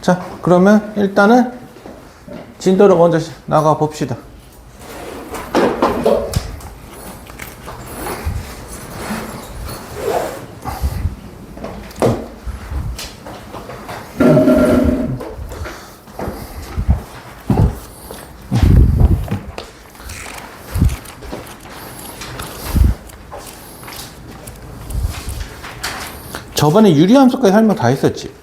자, 그러면 일단은 진도를 먼저 나가 봅시다. 저번에 유리함수까지 설명 다 했었지.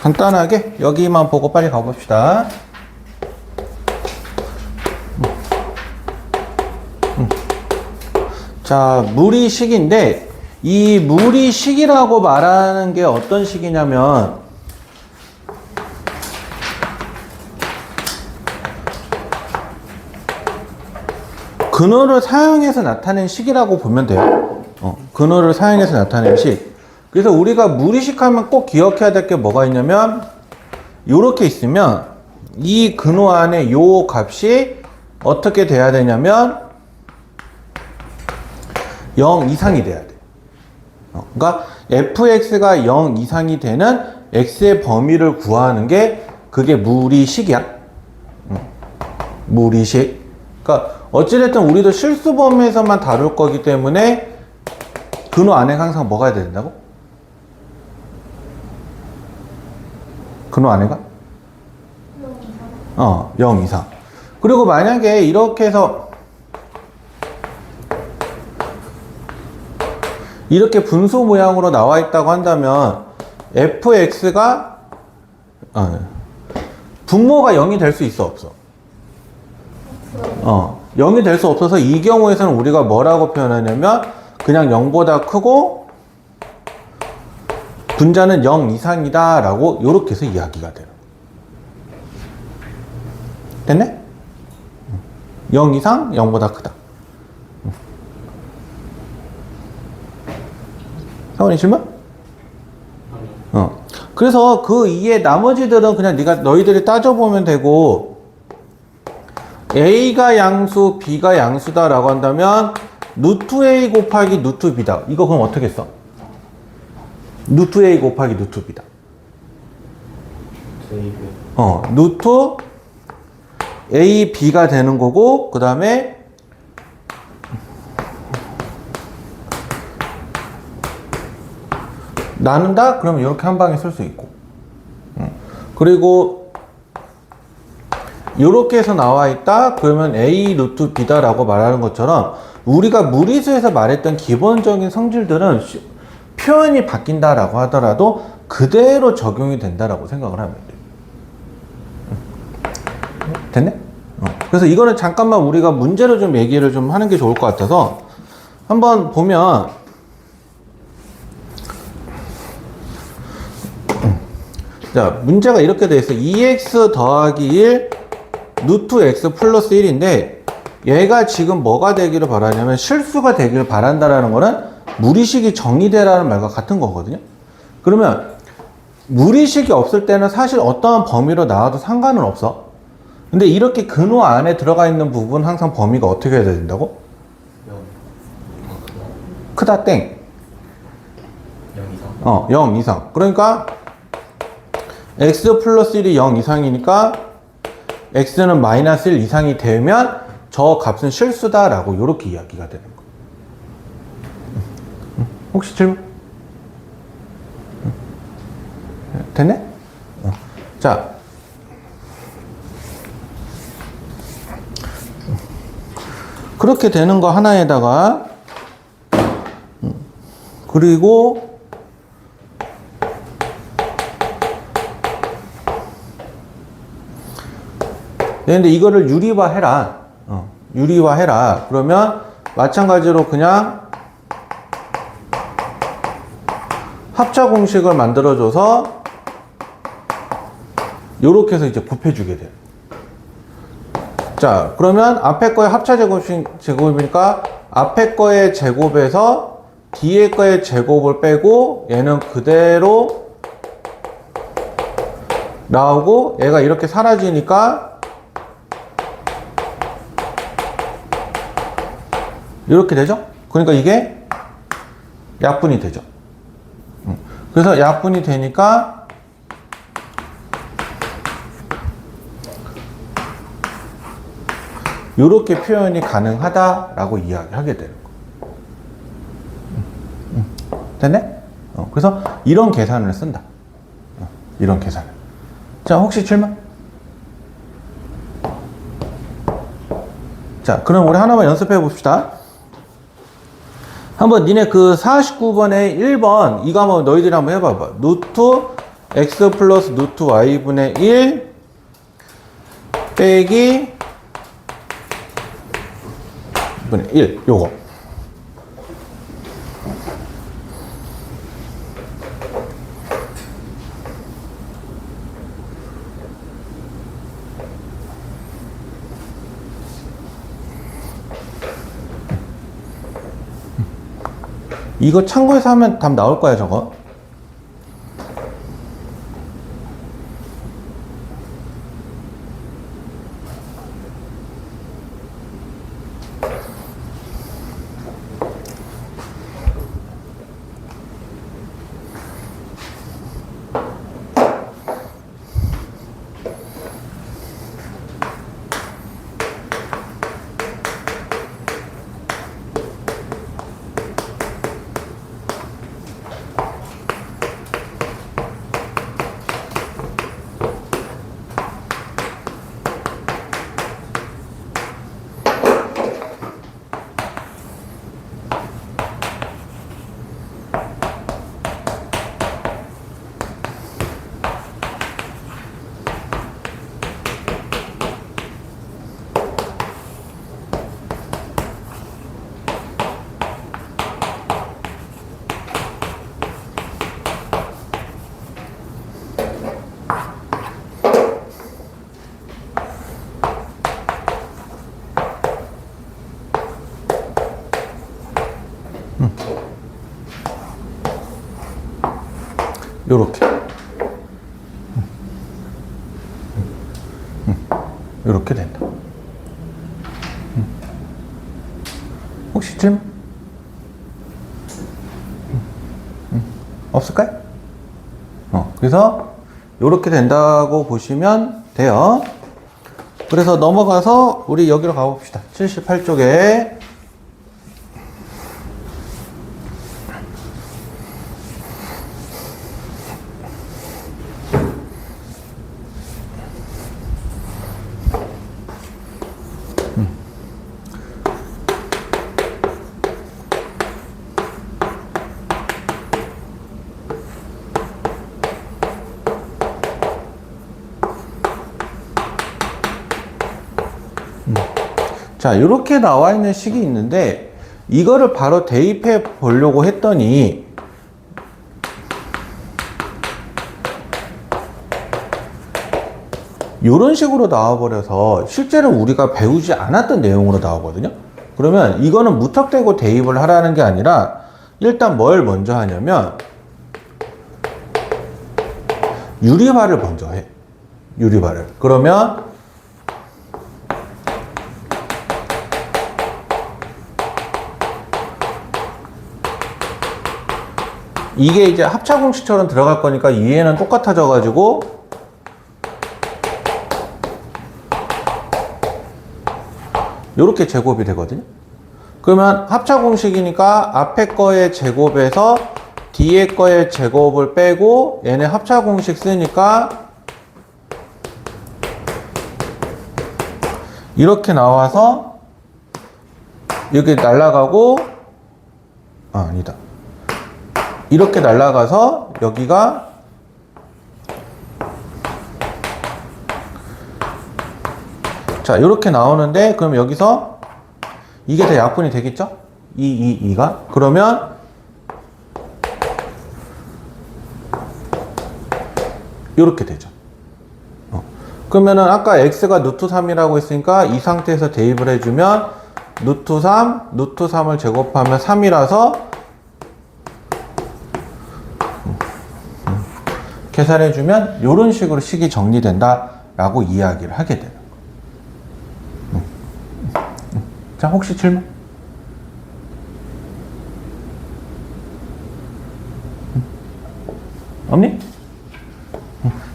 간단하게 여기만 보고 빨리 가봅시다. 자, 무리식인데 이 무리식이라고 말하는 게 어떤 식이냐면 근호를 사용해서 나타낸 식이라고 보면 돼요. 근호를 사용해서 나타낸 식. 그래서 우리가 무리식 하면 꼭 기억해야 될 게 뭐가 있냐면 요렇게 있으면 이 근호 안에 요 값이 어떻게 돼야 되냐면 0 이상이 돼야 돼. 그러니까 fx가 0 이상이 되는 x의 범위를 구하는 게 그게 무리식이야. 무리식. 그러니까 어찌됐든 우리도 실수 범위에서만 다룰 거기 때문에 근호 안에 항상 뭐가 돼야 된다고? 근호 안에가? 0 이상. 그리고 만약에 이렇게 해서 이렇게 분수 모양으로 나와 있다고 한다면 fx가 분모가 0이 될 수 있어 없어? 0이 될 수 없어서 이 경우에서는 우리가 뭐라고 표현하냐면 그냥 0보다 크고 분자는 0 이상이다 라고 이렇게 해서 이야기가 돼요. 됐네? 0 이상 0보다 크다. 상원이 질문? 그래서 그 이에 나머지들은 그냥 너희들이 따져보면 되고 A가 양수, B가 양수다 라고 한다면 루트 A 곱하기 루트 B다. 이거 그럼 어떻게 써? 루트 A 곱하기 루트 B다. 루트 A, B가 되는 거고 그 다음에 나눈다? 그러면 이렇게 한 방에 쓸 수 있고 그리고 이렇게 해서 나와 있다? 그러면 A 루트 B다 라고 말하는 것처럼 우리가 무리수에서 말했던 기본적인 성질들은 표현이 바뀐다 라고 하더라도 그대로 적용이 된다라고 생각을 하면 돼. 됐네? 그래서 이거는 잠깐만 우리가 문제로 좀 얘기를 좀 하는 게 좋을 것 같아서 한번 보면 자, 문제가 이렇게 돼 있어. 2x 더하기 1 루트 x 플러스 1인데 얘가 지금 뭐가 되기를 바라냐면 실수가 되기를 바란다라는 거는 무리식이 정의되라는 말과 같은 거거든요. 그러면 무리식이 없을 때는 사실 어떠한 범위로 나와도 상관은 없어. 근데 이렇게 근호 안에 들어가 있는 부분 항상 범위가 어떻게 해야 된다고? 0. 크다 땡. 0 이상. 0 이상. 그러니까 x 플러스 1이 0 이상이니까 x는 마이너스 1 이상이 되면 저 값은 실수다라고 이렇게 이야기가 되는 거예요. 혹시 질문? 됐네? 자, 그렇게 되는 거 하나에다가 그리고 근데 이거를 유리화해라. 유리화해라. 그러면 마찬가지로 그냥 합차 공식을 만들어줘서 요렇게 해서 이제 곱해주게 돼요. 자, 그러면 앞에 거의 합차 제곱이니까 앞에 거의 제곱에서 뒤에 거의 제곱을 빼고 얘는 그대로 나오고 얘가 이렇게 사라지니까 이렇게 되죠? 그러니까 이게 약분이 되죠. 그래서 약분이 되니까 이렇게 표현이 가능하다라고 이야기하게 되는 거. 됐네? 그래서 이런 계산을 쓴다. 이런 계산을. 자, 혹시 질문? 자, 그럼 우리 하나만 연습해 봅시다. 한번 니네 그 49번에 1번 이거 한번 너희들이 한번 해봐봐. 루트 x 플러스 루트 y분의 1 빼기 분의 1 요거. 이거 참고해서 하면 답 나올 거야, 저거. 요렇게. 요렇게 된다. 혹시 질문? 없을까요? 그래서 요렇게 된다고 보시면 돼요. 그래서 넘어가서 우리 여기로 가봅시다. 78쪽에 자, 이렇게 나와 있는 식이 있는데 이거를 바로 대입해 보려고 했더니 이런 식으로 나와버려서 실제로 우리가 배우지 않았던 내용으로 나오거든요. 그러면 이거는 무턱대고 대입을 하라는 게 아니라 일단 뭘 먼저 하냐면 유리화를 먼저 해. 유리화를. 그러면 이게 이제 합차공식처럼 들어갈 거니까 이해는 똑같아져 가지고 이렇게 제곱이 되거든요. 그러면 합차공식이니까 앞에 거의 제곱에서 뒤에 거의 제곱을 빼고 얘네 합차공식 쓰니까 이렇게 나와서 여기 날아가고 아니다. 이렇게 날아가서 여기가 자 이렇게 나오는데 그럼 여기서 이게 다 약분이 되겠죠? 2가 그러면 이렇게 되죠. 그러면은 아까 x가 루트 3이라고 했으니까 이 상태에서 대입을 해주면 루트 3, 루트 3을 제곱하면 3이라서 계산해주면 이런 식으로 식이 정리된다 라고 이야기를 하게 되는 거예요. 자, 혹시 질문? 없니?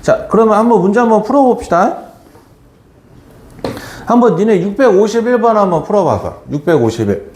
자, 그러면 한번 문제 한번 풀어봅시다. 한번 니네 651번 한번 풀어봐봐. 651.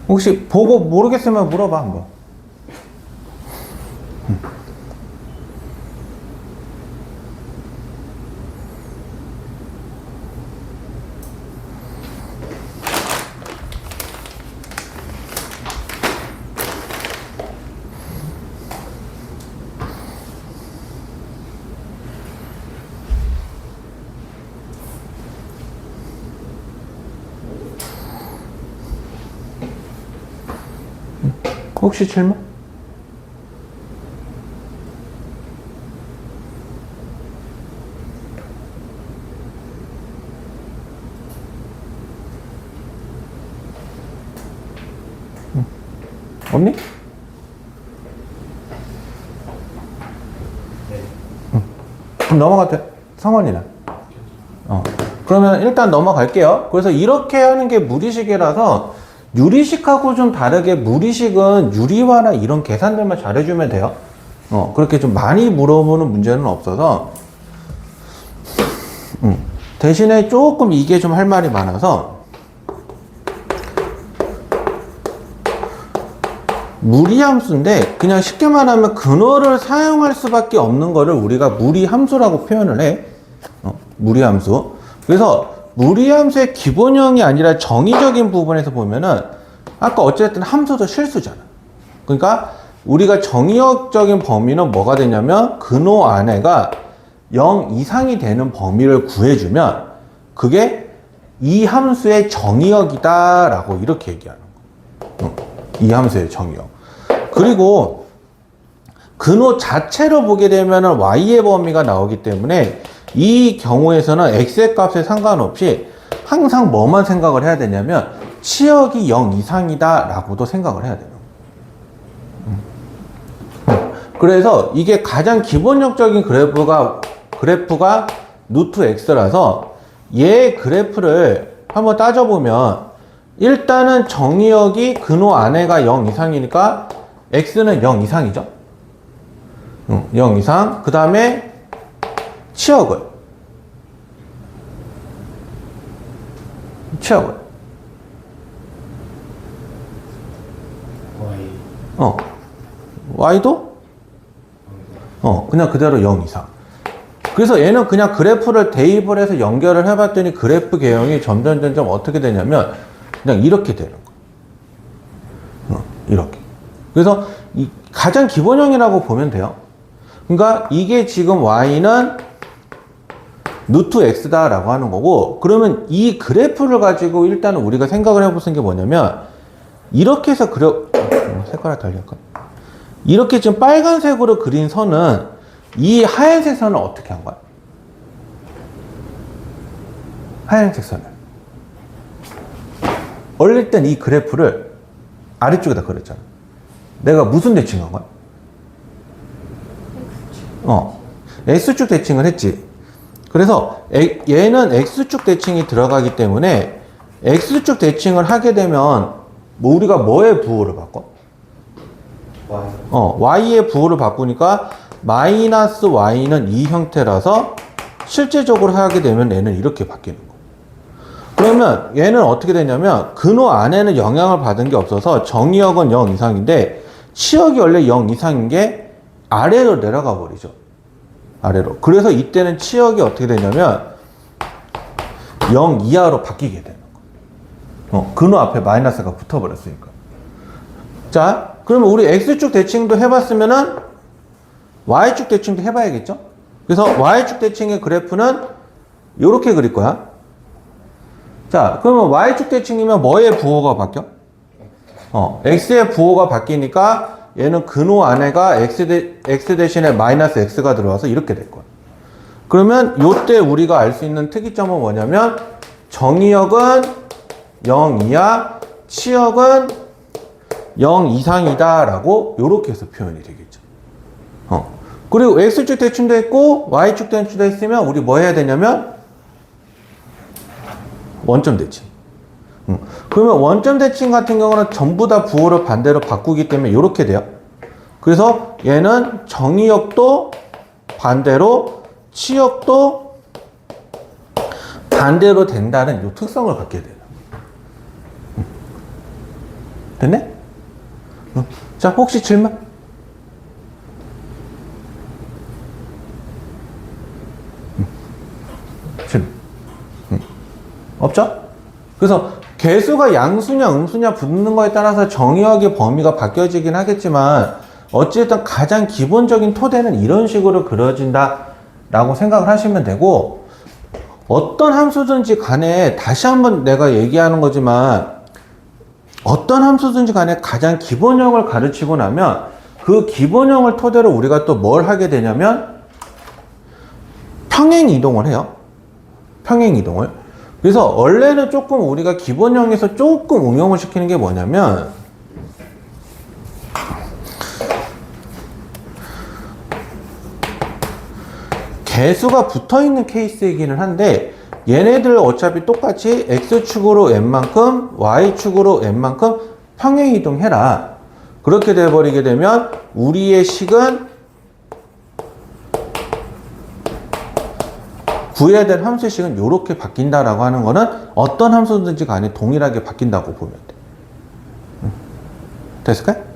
혹시 보고 모르겠으면 물어봐 한번. 혹시 질문? 없니? 그럼 넘어가도 돼? 성원이는? 그러면 일단 넘어갈게요. 그래서 이렇게 하는 게 무리식이라서 유리식하고 좀 다르게 무리식은 유리화나 이런 계산들만 잘해주면 돼요. 그렇게 좀 많이 물어보는 문제는 없어서. 대신에 조금 이게 좀 할 말이 많아서 무리함수인데 그냥 쉽게 말하면 근호를 사용할 수밖에 없는 거를 우리가 무리함수라고 표현을 해. 무리함수. 그래서 무리함수의 기본형이 아니라 정의적인 부분에서 보면은 아까 어쨌든 함수도 실수잖아. 그러니까 우리가 정의역적인 범위는 뭐가 되냐면 근호 안에가 0 이상이 되는 범위를 구해주면 그게 이 함수의 정의역이다 라고 이렇게 얘기하는 거야. 이 함수의 정의역. 그리고 근호 자체로 보게 되면은 y의 범위가 나오기 때문에 이 경우에서는 x의 값에 상관없이 항상 뭐만 생각을 해야 되냐면 치역이 0 이상이다 라고도 생각을 해야 돼요. 그래서 이게 가장 기본적인 그래프가 루트 x라서 얘 그래프를 한번 따져보면 일단은 정의역이 근호 안에가 0 이상이니까 x는 0 이상이죠. 0 이상. 그 다음에 치역을 y도 그냥 그대로 0 이상. 그래서 얘는 그냥 그래프를 대입을 해서 연결을 해봤더니 그래프 개형이 점점 어떻게 되냐면 그냥 이렇게 되는 거예요. 이렇게. 그래서 이 가장 기본형이라고 보면 돼요. 그러니까 이게 지금 y는 루트 x다라고 하는 거고, 그러면 이 그래프를 가지고 일단 우리가 생각을 해보는 게 뭐냐면 이렇게 해서 색깔을 달릴까? 이렇게 지금 빨간색으로 그린 선은 이 하얀색 선을 어떻게 한 거야? 하얀색 선을 원래 땐 이 그래프를 아래쪽에다 그렸잖아. 내가 무슨 대칭한 거야? X축 대칭을 했지. 그래서 얘는 X축 대칭이 들어가기 때문에 X축 대칭을 하게 되면 뭐 우리가 뭐의 부호를 바꿔? Y. Y의 부호를 바꾸니까 마이너스 Y는 이 형태라서 실제적으로 하게 되면 얘는 이렇게 바뀌는 거야. 그러면 얘는 어떻게 되냐면 근호 안에는 영향을 받은 게 없어서 정의역은 0 이상인데 치역이 원래 0 이상인 게 아래로 내려가 버리죠. 아래로. 그래서 이때는 치역이 어떻게 되냐면 0 이하로 바뀌게 되는 거예요. 근호 앞에 마이너스가 붙어버렸으니까. 자, 그러면 우리 X축 대칭도 해봤으면은 Y축 대칭도 해봐야겠죠? 그래서 Y축 대칭의 그래프는 이렇게 그릴 거야. 자, 그러면 Y축 대칭이면 뭐의 부호가 바뀌어? X의 부호가 바뀌니까 얘는 근호 안에가 X 대신에 마이너스 X가 들어와서 이렇게 될 거야. 그러면 요때 우리가 알 수 있는 특이점은 뭐냐면 정의역은 0 이하, 치역은 0 이상이다 라고 요렇게 해서 표현이 되겠죠. 그리고 X축 대칭도 했고 Y축 대칭도 했으면 우리 뭐 해야 되냐면 원점 대칭. 그러면 원점 대칭 같은 경우는 전부 다 부호를 반대로 바꾸기 때문에 이렇게 돼요. 그래서 얘는 정의역도 반대로 치역도 반대로 된다는 이 특성을 갖게 돼요. 됐네? 자, 혹시 질문? 질문? 없죠? 그래서 개수가 양수냐 음수냐 붙는 거에 따라서 정의역의 범위가 바뀌어지긴 하겠지만 어쨌든 가장 기본적인 토대는 이런 식으로 그려진다 라고 생각을 하시면 되고, 어떤 함수든지 간에 다시 한번 내가 얘기하는 거지만 어떤 함수든지 간에 가장 기본형을 가르치고 나면 그 기본형을 토대로 우리가 또 뭘 하게 되냐면 평행 이동을 해요. 평행 이동을. 그래서 원래는 조금 우리가 기본형에서 조금 응용을 시키는 게 뭐냐면 개수가 붙어있는 케이스이기는 한데 얘네들 어차피 똑같이 X축으로 n만큼 Y축으로 n만큼 평행 이동해라. 그렇게 돼버리게 되면 우리의 식은 구해야 될 함수의 식은 이렇게 바뀐다라고 하는 거는 어떤 함수든지 간에 동일하게 바뀐다고 보면 돼. 됐을까요?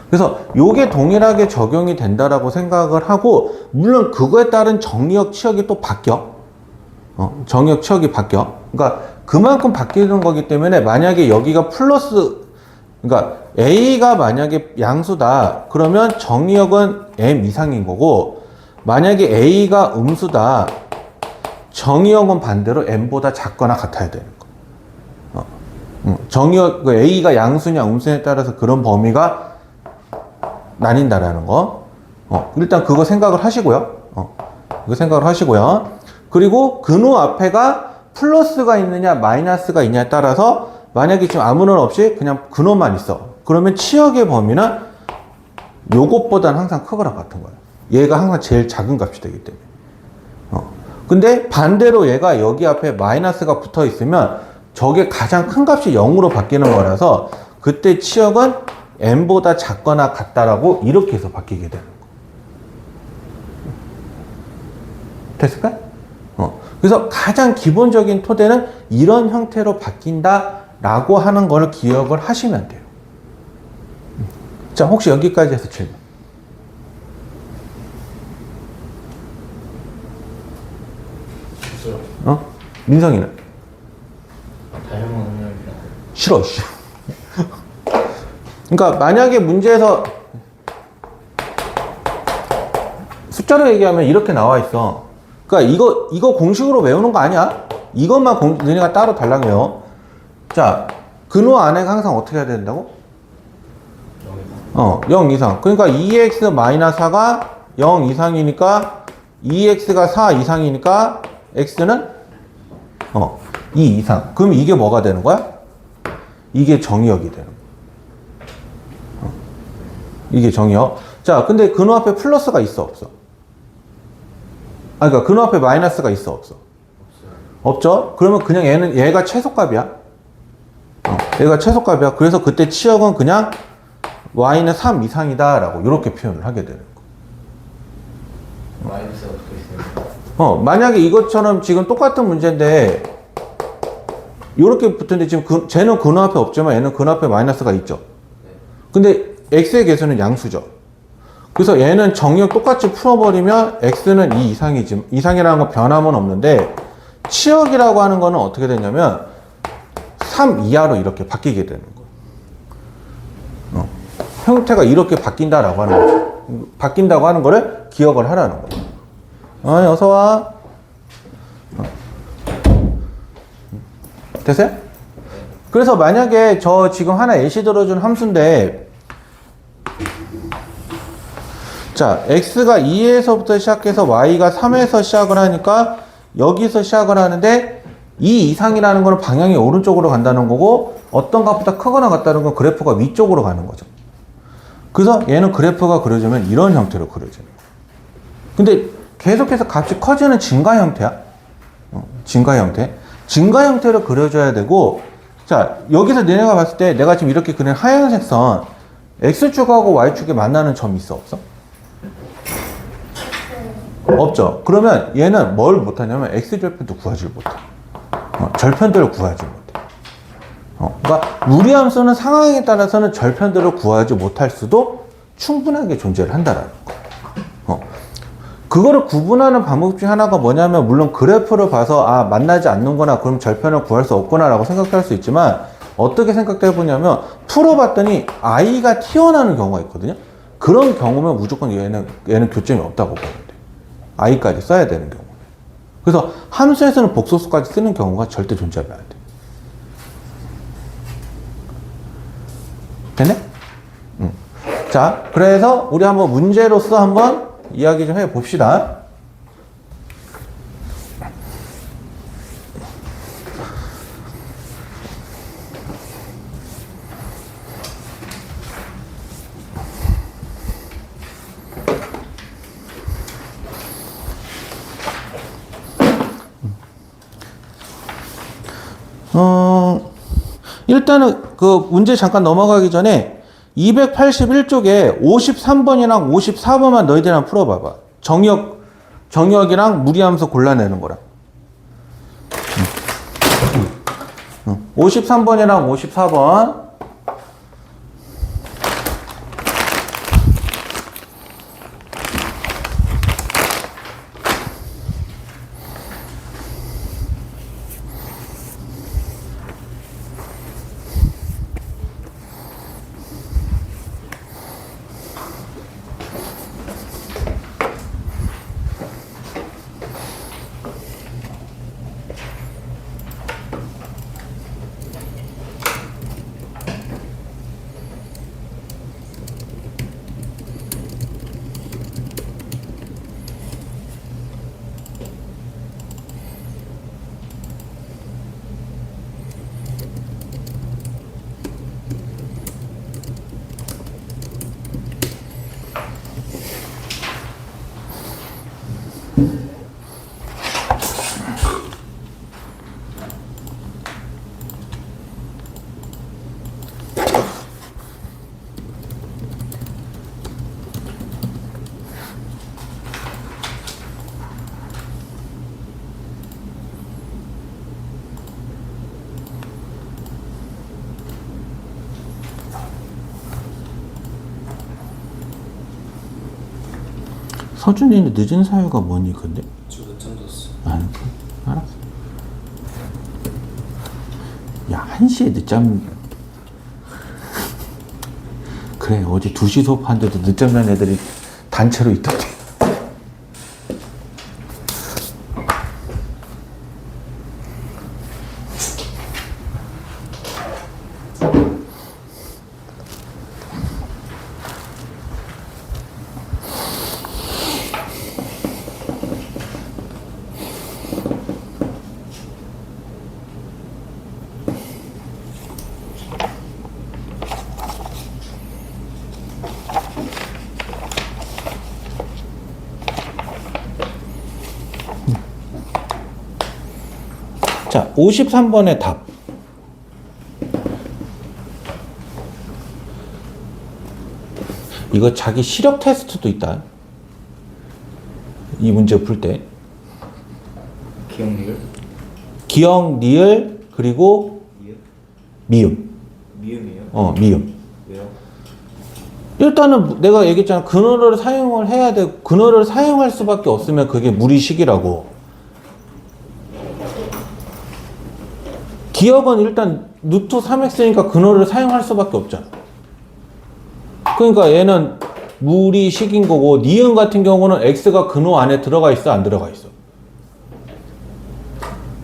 그래서 요게 동일하게 적용이 된다라고 생각을 하고, 물론 그거에 따른 정의역 치역이 또 바뀌어. 정의역 치역이 바뀌어. 그러니까 그만큼 바뀌는 거기 때문에 만약에 여기가 플러스, 그러니까 A가 만약에 양수다. 그러면 정의역은 M 이상인 거고, 만약에 A가 음수다. 정의역은 반대로 M보다 작거나 같아야 되는 거. 정의역, A가 양수냐 음수냐에 따라서 그런 범위가 나뉜다라는 거. 일단 그거 생각을 하시고요. 그거 생각을 하시고요. 그리고 근호 앞에가 플러스가 있느냐 마이너스가 있냐에 따라서 만약에 지금 아무런 없이 그냥 근호만 있어. 그러면 치역의 범위는 요것보다는 항상 크거나 같은 거예요. 얘가 항상 제일 작은 값이 되기 때문에. 근데 반대로 얘가 여기 앞에 마이너스가 붙어 있으면 저게 가장 큰 값이 0으로 바뀌는 거라서 그때 치역은 n보다 작거나 같다라고 이렇게 해서 바뀌게 되는 거. 됐을까요? 그래서 가장 기본적인 토대는 이런 형태로 바뀐다라고 하는 걸 기억을 하시면 돼요. 자, 혹시 여기까지 해서 질문. 없어요. 어? 민성이는? 다양한 능력이랑. 싫어, 씨. 그러니까 만약에 문제에서 숫자로 얘기하면 이렇게 나와 있어. 그러니까 이거 공식으로 외우는 거 아니야? 이것만 너네가 따로 달라고 외워. 자, 근호 안에가 항상 어떻게 해야 된다고? 0 이상. 그러니까 2x-4가 0 이상이니까 2x가 4 이상이니까 x는 2 이상. 그럼 이게 뭐가 되는 거야? 이게 정의역이 되는 거야. 이게 정의역. 자, 근데 근호 앞에 플러스가 있어, 없어? 그러니까 근호 앞에 마이너스가 있어, 없어? 없죠? 그러면 그냥 얘가 최소값이야. 얘가 최소값이야. 그래서 그때 치역은 그냥 y는 3 이상이다 라고 이렇게 표현을 하게 되는 거. 마이너스가 붙어 있어요. 만약에 이것처럼 지금 똑같은 문제인데 이렇게 붙었는데 지금 쟤는 근호 앞에 없지만 얘는 근호 앞에 마이너스가 있죠. 근데 x의 개수는 양수죠. 그래서 얘는 정의역 똑같이 풀어버리면 x는 2 이상이지, 이상이라는 건 변함은 없는데 치역이라고 하는 거는 어떻게 되냐면 3 이하로 이렇게 바뀌게 되는 거예요. 형태가 이렇게 바뀐다라고 하는 거죠. 바뀐다고 하는 거를 기억을 하라는 거예요. 어서 와. 됐어요? 그래서 만약에 저 지금 하나 예시 들어준 함수인데, 자, x가 2에서부터 시작해서 y가 3에서 시작을 하니까 여기서 시작을 하는데 2 이상이라는 거는 방향이 오른쪽으로 간다는 거고 어떤 값보다 크거나 같다는 건 그래프가 위쪽으로 가는 거죠. 그래서 얘는 그래프가 그려지면 이런 형태로 그려져요. 근데 계속해서 값이 커지는 증가 형태야. 증가 형태. 증가 형태로 그려줘야 되고, 자, 여기서 너네가 봤을 때 내가 지금 이렇게 그린 하얀색 선, x축하고 y축이 만나는 점이 있어, 없어? 없죠. 그러면 얘는 뭘 못하냐면 x절편도 구하지 못해. 절편들을 구하지 못해. 그러니까 무리함수는 상황에 따라서는 절편들을 구하지 못할 수도 충분하게 존재를 한다라는 거. 그거를 구분하는 방법 중 하나가 뭐냐면, 물론 그래프를 봐서 만나지 않는구나, 그럼 절편을 구할 수 없구나 라고 생각할 수 있지만, 어떻게 생각해 보냐면 풀어봤더니 i가 튀어나오는 경우가 있거든요. 그런 경우면 무조건 얘는 교점이 없다고 보면 돼. i까지 써야 되는 경우. 그래서 함수에서는 복소수까지 쓰는 경우가 절대 존재하면 안 돼. 됐네? 자, 그래서 우리 한번 문제로서 한번 이야기 좀 해봅시다. 일단은 그 문제 잠깐 넘어가기 전에 281쪽에 53번이랑 54번만 너희들 한번 풀어봐봐. 정역이랑 무리함수 골라내는 거랑. 53번이랑 54번. 서준이는 늦은 사유가 뭐니 근데? 저 늦잠 잤어. 아니, 알았어. 야, 1시에 늦잠. 그래, 어제 2시 수업하는데도 늦잠 잔 애들이 단체로 있던데. 자, 53번의 답. 이거 자기 시력 테스트도 있다. 이 문제 풀 때. 기억력을? 기억, 니을, 그리고 미음? 미음. 미음이에요? 미음. 왜요? 일단은 내가 얘기했잖아. 근어를 사용을 해야 돼. 근어를 사용할 수밖에 없으면 그게 무리식이라고. 기억은 일단 루트 3x니까 근어를 사용할 수밖에 없잖아. 그러니까 얘는 무리식인 거고, 니은 같은 경우는 x가 근어 안에 들어가 있어, 안 들어가 있어?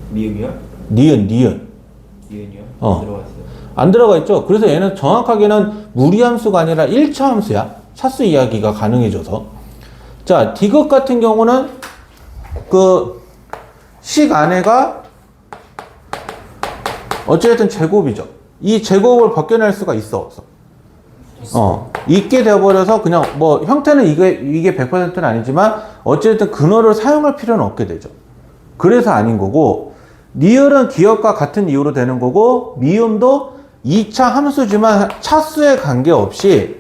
미음이요? 니은. 미음이요? 어. 들어갔어요. 안 들어가 있죠. 그래서 얘는 정확하게는 무리함수가 아니라 1차 함수야. 차수 이야기가 가능해져서. 자, 디귿 같은 경우는 그 식 안에가 어쨌든 제곱이죠. 이 제곱을 벗겨낼 수가 있어, 없어? 있게 되어버려서 그냥 뭐 형태는 이게 100%는 아니지만 어쨌든 근어를 사용할 필요는 없게 되죠. 그래서 아닌 거고, 니을은 기억과 같은 이유로 되는 거고, 미음도 2차 함수지만 차수에 관계없이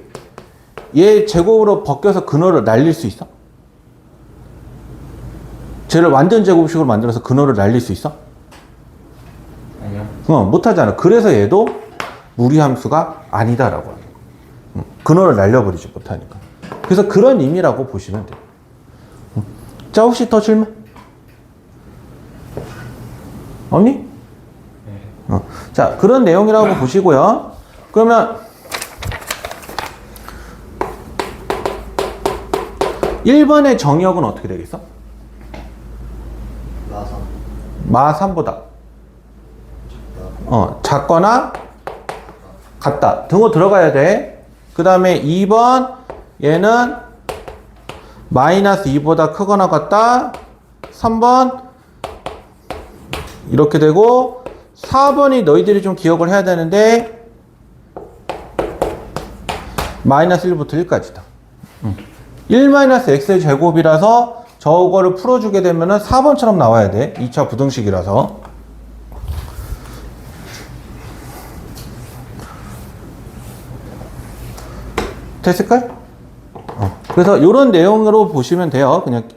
얘 제곱으로 벗겨서 근어를 날릴 수 있어? 쟤를 완전 제곱식으로 만들어서 근어를 날릴 수 있어? 아니요. 못하잖아. 그래서 얘도 무리함수가 아니다라고 하는 거야. 근어를 날려버리지 못하니까. 그래서 그런 의미라고 보시면 돼요. 자, 혹시 더 질문? 없니? 네. 자, 그런 내용이라고 보시고요. 그러면 1번의 정의역은 어떻게 되겠어? 마3보다 작거나 같다. 등호 들어가야 돼. 그 다음에 2번 얘는 마이너스 2보다 크거나 같다. 3번 이렇게 되고, 4번이 너희들이 좀 기억을 해야 되는데 마이너스 1부터 1까지다. 1-x의 제곱이라서 저거를 풀어주게 되면은 4번처럼 나와야 돼. 2차 부등식이라서. 됐을까요? 그래서 이런 내용으로 보시면 돼요. 그냥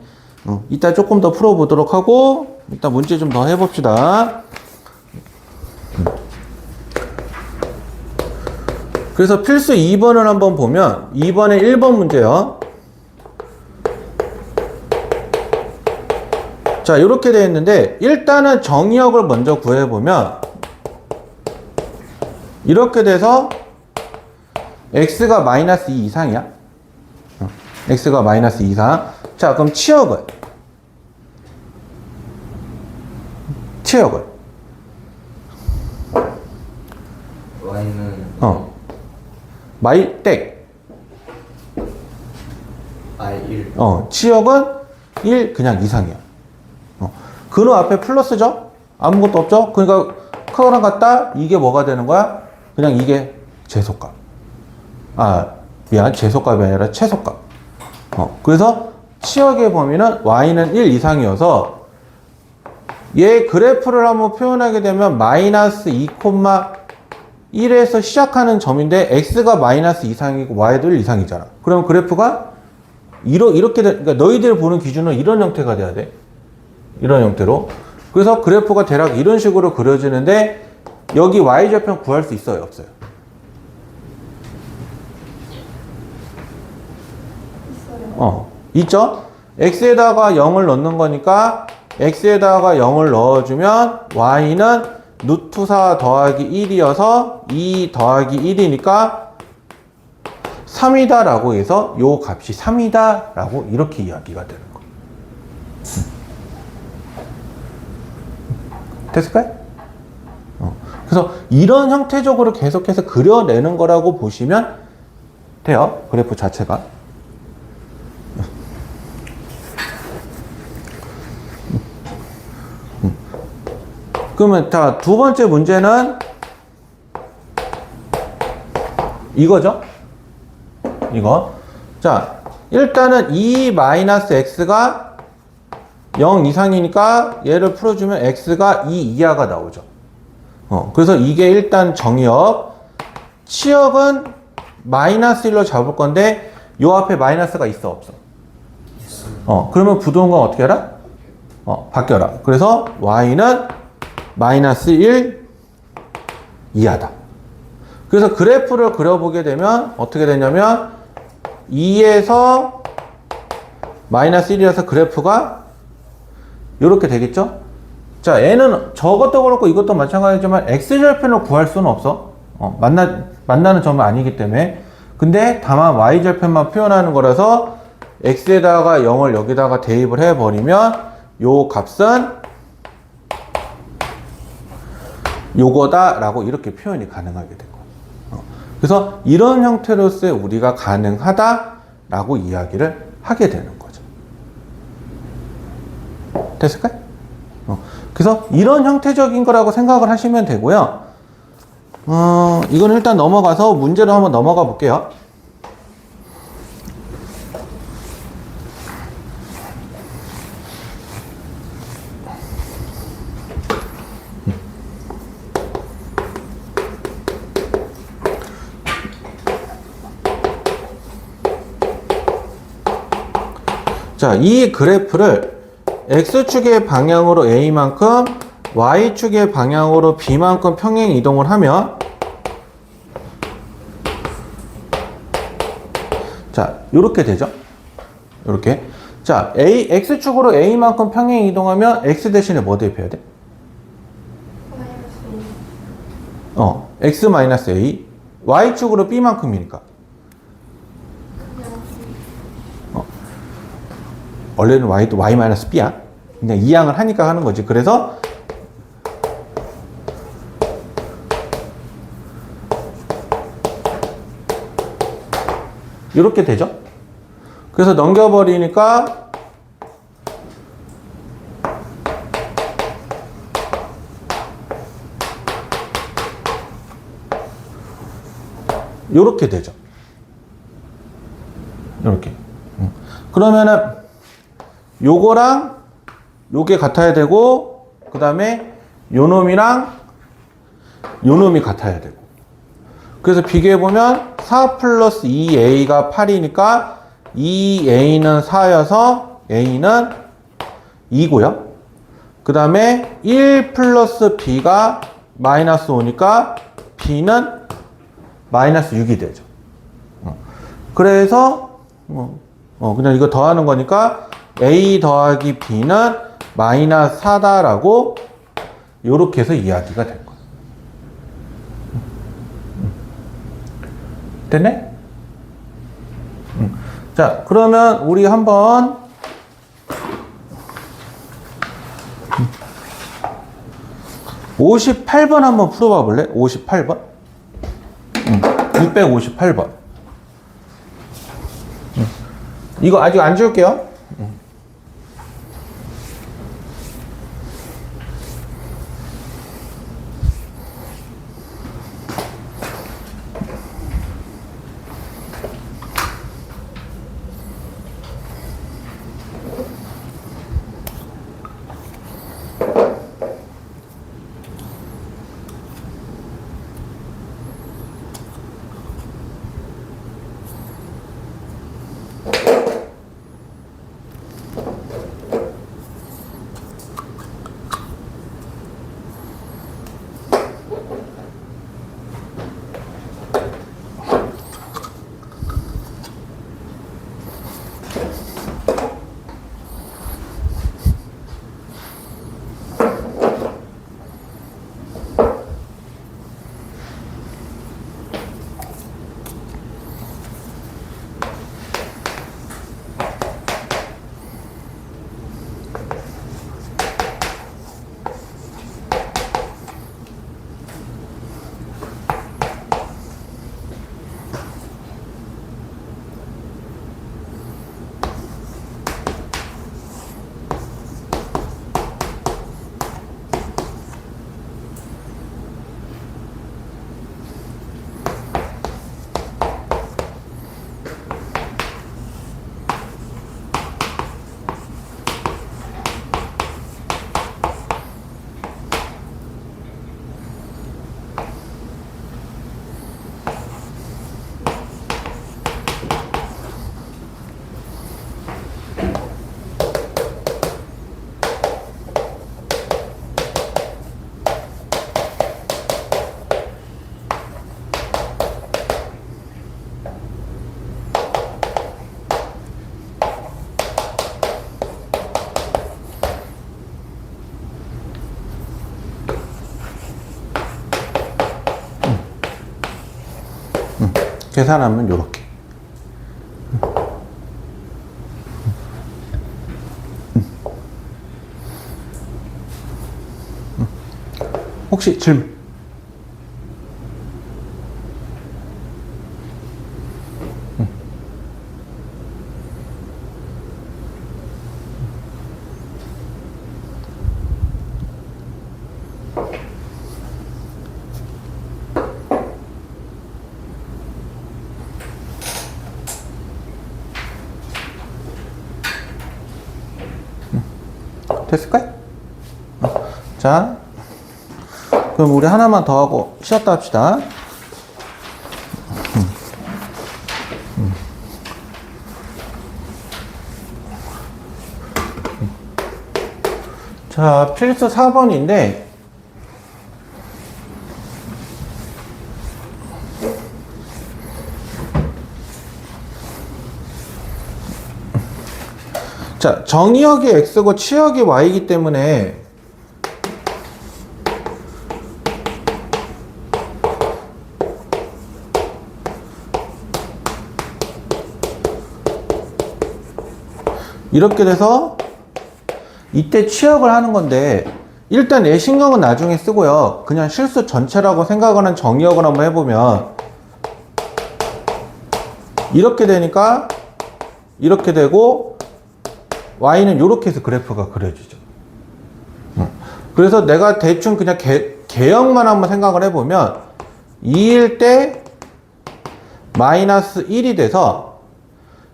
이따 조금 더 풀어보도록 하고, 이따 문제 좀 더 해봅시다. 그래서 필수 2번을 한번 보면 2번의 1번 문제요. 자, 이렇게 되어 있는데 일단은 정의역을 먼저 구해보면 이렇게 돼서 x가 마이너스 2 이상이야. x가 마이너스 2 이상. 자, 그럼 치역을 y는 마일땡. i1. 치역은 1 그냥 이상이야. 근호 앞에 플러스죠? 아무것도 없죠? 그러니까 크거나 같다? 이게 뭐가 되는 거야? 그냥 이게 제소값. 제소값이 아니라 최소값. 그래서 치역의 범위는 y는 1 이상이어서 얘 그래프를 한번 표현하게 되면 마이너스 2,1에서 시작하는 점인데 x가 마이너스 이상이고 y도 1 이상이잖아. 그럼 그래프가 이렇게 그러니까 너희들 보는 기준은 이런 형태가 돼야 돼. 이런 형태로. 그래서 그래프가 대략 이런 식으로 그려지는데 여기 y좌편 구할 수 있어요, 없어요? 있어요. 있죠? x에다가 0을 넣는 거니까 x에다가 0을 넣어주면 y는 루트 4 더하기 1이어서 2 더하기 1이니까 3이다 라고 해서 요 값이 3이다 라고 이렇게 이야기가 되는 거예요. 됐을까요? 그래서 이런 형태적으로 계속해서 그려내는 거라고 보시면 돼요. 그래프 자체가. 그러면 자, 두 번째 문제는 이거죠. 이거. 자, 일단은 2-x가 0 이상이니까 얘를 풀어주면 x가 2 이하가 나오죠. 그래서 이게 일단 정의역. 치역은 마이너스 1로 잡을 건데 요 앞에 마이너스가 있어 없어? 그러면 부동건 어떻게 해라? 바뀌어라. 그래서 y는 마이너스 1 이하다. 그래서 그래프를 그려보게 되면 어떻게 되냐면 2에서 마이너스 1이라서 그래프가 이렇게 되겠죠? 자, 얘는 저것도 그렇고 이것도 마찬가지지만 x절편을 구할 수는 없어. 만나는 점은 아니기 때문에. 근데 다만 y절편만 표현하는 거라서 x에다가 0을 여기다가 대입을 해버리면 요 값은 요거다 라고 이렇게 표현이 가능하게 된 거예요. 그래서 이런 형태로서의 우리가 가능하다 라고 이야기를 하게 되는 거죠. 됐을까요? 그래서 이런 형태적인 거라고 생각을 하시면 되고요. 이건 일단 넘어가서 문제로 한번 넘어가 볼게요. 자, 이 그래프를 x축의 방향으로 a만큼 y축의 방향으로 b만큼 평행 이동을 하면 자, 요렇게 되죠. 요렇게. 자, x축으로 a만큼 평행 이동하면 x 대신에 뭐 대입해야 돼? x-a. y축으로 b만큼이니까. 원래는 y도 y-b야. 그냥 이항을 하니까 하는 거지. 그래서 이렇게 되죠. 그래서 넘겨버리니까 이렇게 되죠. 이렇게. 그러면은 요거랑 요게 같아야 되고, 그 다음에 요 놈이랑 요 놈이 같아야 되고. 그래서 비교해보면 4 플러스 2a가 8이니까 2a는 4여서 a는 2고요. 그 다음에 1 플러스 b가 마이너스 5니까 b는 마이너스 6이 되죠. 그래서 그냥 이거 더하는 거니까 a 더하기 b는 마이너스 4다라고 요렇게 해서 이야기가 된 거예요. 됐네? 자, 그러면 우리 한번 58번 한번 풀어봐 볼래? 58번? 658번. 이거 아직 안 지울게요. 계산하면 요렇게. 혹시 질문? 됐을까요? 자, 그럼 우리 하나만 더 하고 쉬었다 합시다. 자, 필수 4번인데 자, 정의역이 x고 치역이 y이기 때문에 이렇게 돼서 이때 치역을 하는 건데 일단 내신경은 나중에 쓰고요. 그냥 실수 전체라고 생각하는 정의역을 한번 해보면 이렇게 되니까 이렇게 되고 y는 이렇게 해서 그래프가 그려지죠. 그래서 내가 대충 그냥 개형만 한번 생각을 해보면 2일 때 마이너스 1이 돼서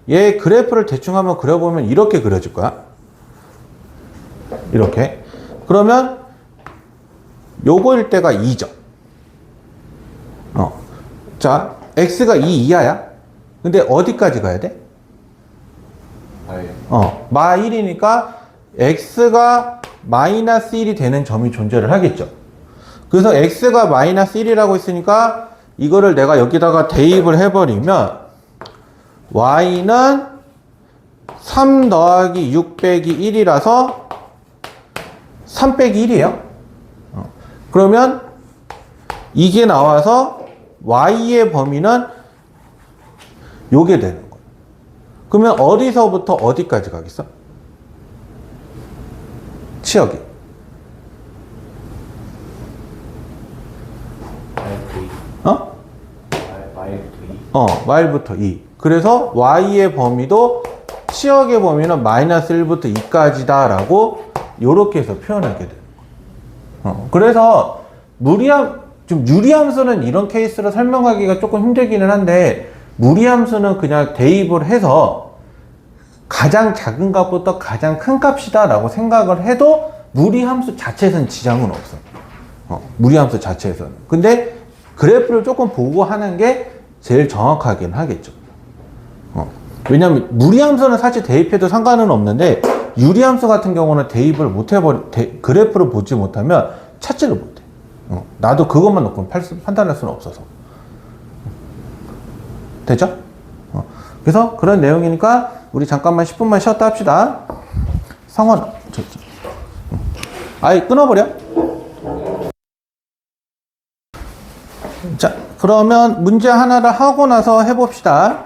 얘 그래프를 대충 한번 그려보면 이렇게 그려질 거야. 이렇게. 그러면 요거일 때가 2죠. 자, x가 2 이하야. 근데 어디까지 가야 돼? 마 1이니까 x가 마이너스 1이 되는 점이 존재를 하겠죠. 그래서 x가 마이너스 1이라고 했으니까 이거를 내가 여기다가 대입을 해버리면 y는 3 더하기 6 빼기 1이라서 3 빼기 1이에요. 그러면 이게 나와서 y의 범위는 요게 되는 거예요. 그러면 어디서부터 어디까지 가겠어? 치역이. y부터 2. 그래서 y의 범위도 치역의 범위는 마이너스 1부터 2까지다 라고 요렇게 해서 표현하게 되는 거예요. 그래서 좀 유리함수는 이런 케이스로 설명하기가 조금 힘들기는 한데 무리함수는 그냥 대입을 해서 가장 작은 값부터 가장 큰 값이다 라고 생각을 해도 무리함수 자체에서는 지장은 없어요. 무리함수 자체에서는. 근데 그래프를 조금 보고 하는 게 제일 정확하긴 하겠죠. 왜냐면 무리함수는 사실 대입해도 상관은 없는데 유리함수 같은 경우는 대입을 그래프를 보지 못하면 찾지를 못해. 나도 그것만 놓고 판단할 수는 없어서. 됐죠? 그래서 그런 내용이니까 우리 잠깐만 10분만 쉬었다 합시다. 성원, 아이 끊어버려. 자, 그러면 문제 하나를 하고 나서 해봅시다.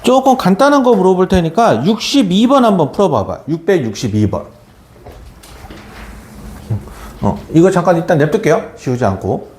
조금 간단한 거 물어볼 테니까 62번 한번 풀어봐봐. 662번. 이거 잠깐 일단 냅둘게요. 지우지 않고.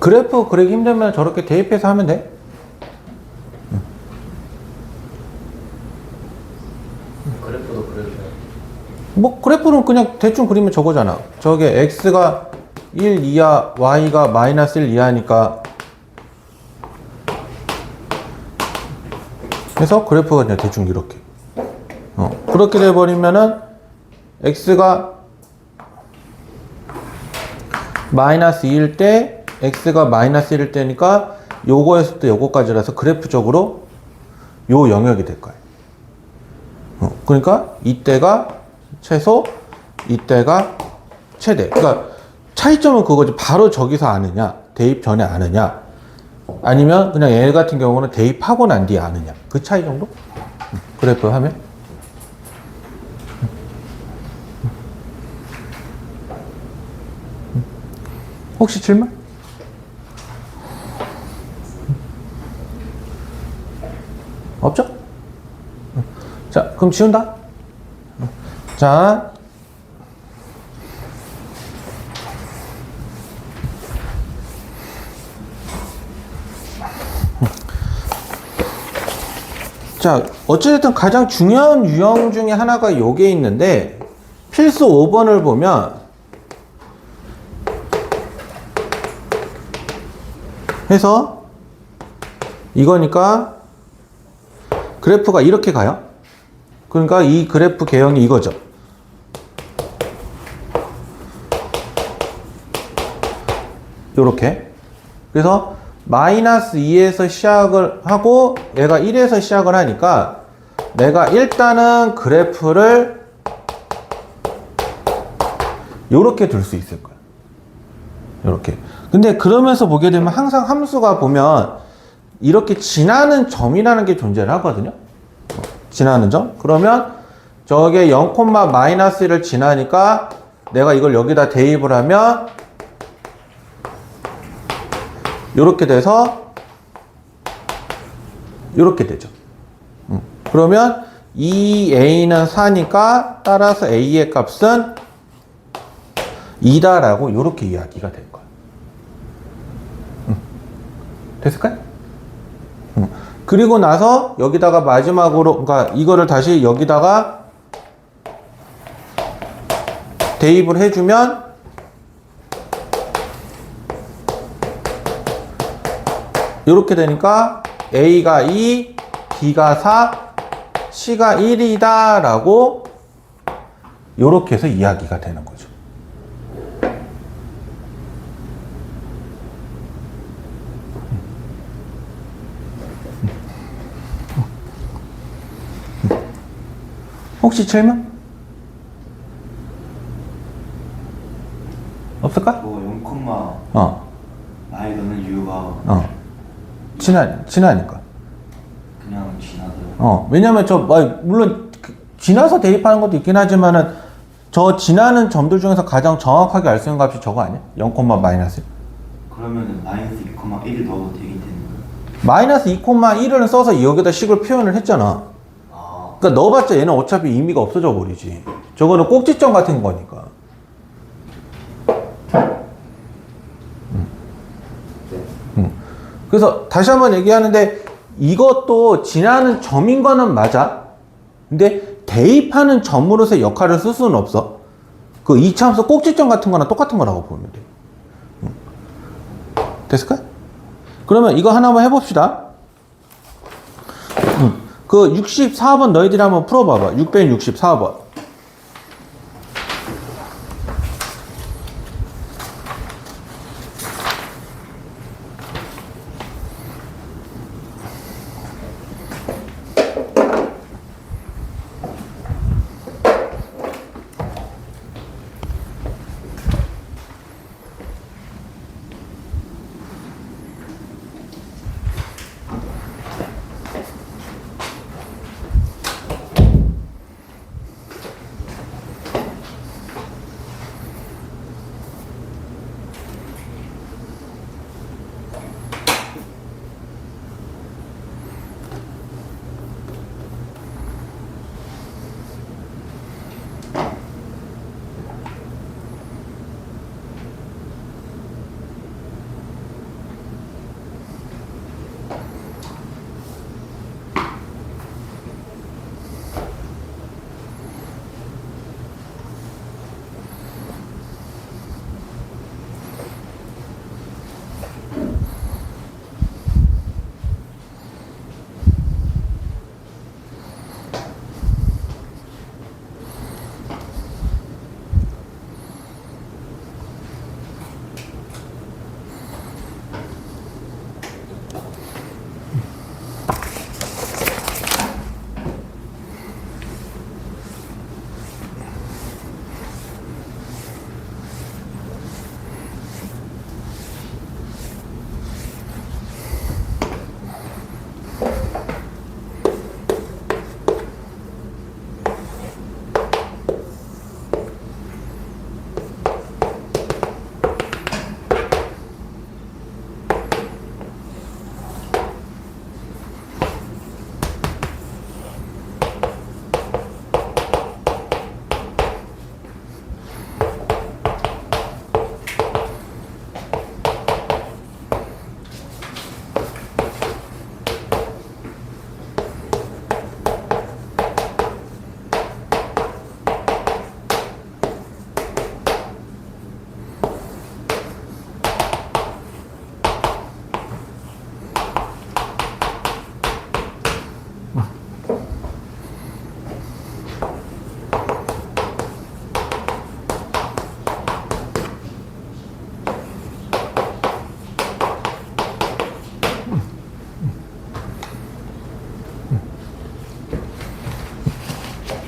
그래프 그리기 힘들면 저렇게 대입해서 하면 돼. 그래프도 그려줘요. 뭐 그래프는 그냥 대충 그리면 저거잖아. 저게 x가 1 이하, y가 마이너스 1 이하니까 해서 그래프가 그냥 대충 이렇게 그렇게 돼버리면은 x가 마이너스 2일 때 x가 마이너스 1일 때니까 요거에서부터 요거까지라서 그래프적으로 요 영역이 될 거예요. 그러니까 이때가 최소, 이때가 최대. 그러니까 차이점은 그거지. 바로 저기서 아느냐, 대입 전에 아느냐, 아니면 그냥 얘 같은 경우는 대입하고 난 뒤에 아느냐. 그 차이 정도? 그래프 하면? 혹시 질문? 없죠? 자, 그럼 지운다. 자, 자, 어찌됐든 가장 중요한 유형 중에 하나가 요게 있는데, 필수 5번을 보면, 해서, 이거니까, 그래프가 이렇게 가요. 그러니까 이 그래프 개형이 이거죠. 요렇게. 그래서, 마이너스 2에서 시작을 하고 얘가 1에서 시작을 하니까 내가 일단은 그래프를 요렇게 둘 수 있을 거야. 요렇게. 근데 그러면서 보게 되면 항상 함수가 보면 이렇게 지나는 점이라는 게 존재를 하거든요. 지나는 점. 그러면 저게 0, 마이너스 1을 지나니까 내가 이걸 여기다 대입을 하면 요렇게 돼서 요렇게 되죠. 그러면 이 a는 4니까 따라서 a의 값은 2다라고 요렇게 이야기가 될 거예요. 됐을까요? 그리고 나서 여기다가 마지막으로 그러니까 이거를 다시 여기다가 대입을 해주면 이렇게 되니까 A가 2, B가 4, C가 1이다 라고 이렇게 해서 이야기가 되는 거죠. 혹시 질문? 없을까? 그거 0, 나이는 이유가 지나니까. 그냥 지나서요. 왜냐면 물론 지나서 대입하는 것도 있긴 하지만은 저 지나는 점들 중에서 가장 정확하게 알 수 있는 값이 저거 아니야? 0, 마이너스 1. 그러면은 마이너스 2,1을 넣어도 되긴 되는 거예요? 마이너스 2,1을 써서 여기다 식을 표현을 했잖아. 그러니까 넣어봤자 얘는 어차피 의미가 없어져 버리지. 저거는 꼭지점 같은 거니까. 그래서 다시 한번 얘기하는데 이것도 지나는 점인 거는 맞아. 근데 대입하는 점으로서의 역할을 쓸 수는 없어. 그 이차함수 꼭지점 같은 거나 똑같은 거라고 보면 돼. 됐을까? 그러면 이거 하나만 해봅시다. 그 64번 너희들이 한번 풀어봐봐. 664번.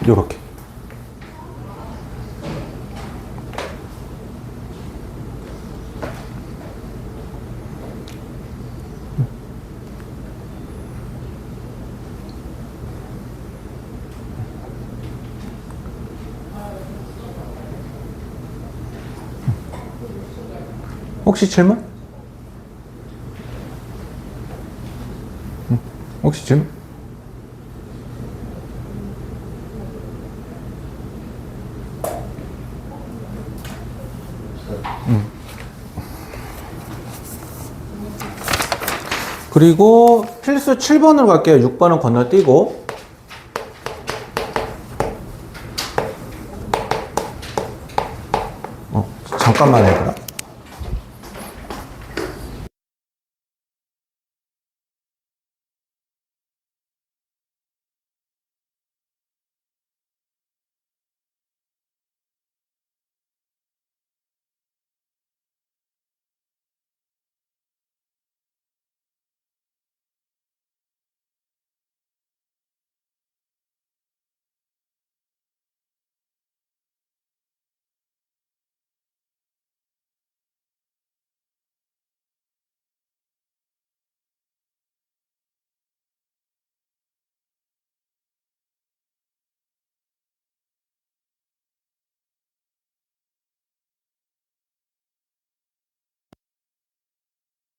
요렇게. 혹시 질문? 혹시 질문? 그리고 필수 7번으로 갈게요. 6번은 건너뛰고. 잠깐만 해보라.